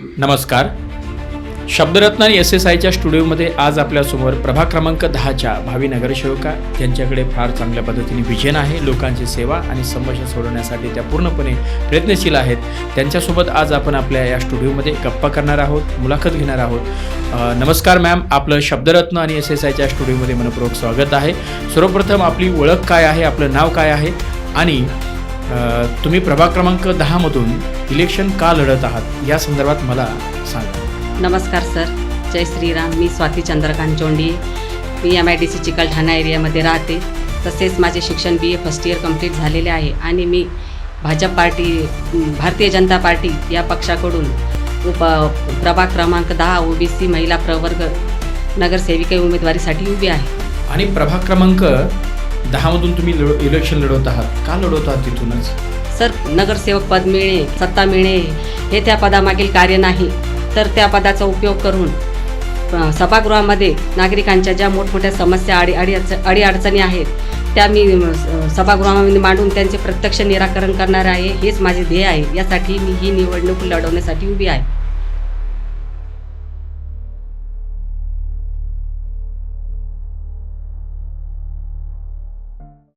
नमस्कार. शब्दरत्न आणि SSIच्या स्टुडिओमध्ये आज आपल्यासमोर प्रभाग क्रमांक 10च्या भावी नगरसेवका ज्यांच्याकडे फार चांगल्या पद्धतीने विजन आहे, लोकांची सेवा आणि समस्या सोडवण्यासाठी त्या पूर्णपणे प्रयत्नशील आहेत. त्यांच्यासोबत आज आपण आपल्या या स्टुडिओमध्ये गप्पा करणार आहोत, मुलाखत घेणार आहोत. नमस्कार मॅम, आपलं शब्दरत्न आणि SSIच्या स्टुडिओमध्ये मनपूर्वक स्वागत आहे. सर्वप्रथम आपली ओळख काय आहे, आपलं नाव काय आहे आणि तुम्ही प्रभाग क्रमांक 10मधून इलेक्शन का लढत आहात या संदर्भात मला सांगा. नमस्कार सर, जय श्रीराम. मी स्वाती चंद्रकांत जोंडी. मी MIDC चिकलठाणा एरियामध्ये राहते. तसेच माझे शिक्षण BA फर्स्ट इयर कंप्लीट झालेले आहे आणि मी भाजप पार्टी, भारतीय जनता पार्टी या पक्षाकडून प्रभाग क्रमांक 10 OBC महिला प्रवर्ग नगरसेविका उमेदवारीसाठी उभी आहे. आणि प्रभाग क्रमांक 10मधून तुम्ही इलेक्शन लढवत आहात, का लढवत आहात तिथूनच? सर, नगरसेवक पद मिळणे, सत्ता मिळणे हे त्या पदामागील कार्य नाही, तर त्या पदाचा उपयोग करून सभागृहामध्ये नागरिकांच्या ज्या मोठमोठ्या समस्या अडीअडचणी आहेत त्या मी सभागृहामध्ये मांडून त्यांचे प्रत्यक्ष निराकरण करणार आहे. हेच माझे ध्येय आहे. यासाठी मी ही निवडणूक लढवण्यासाठी उभी आहे.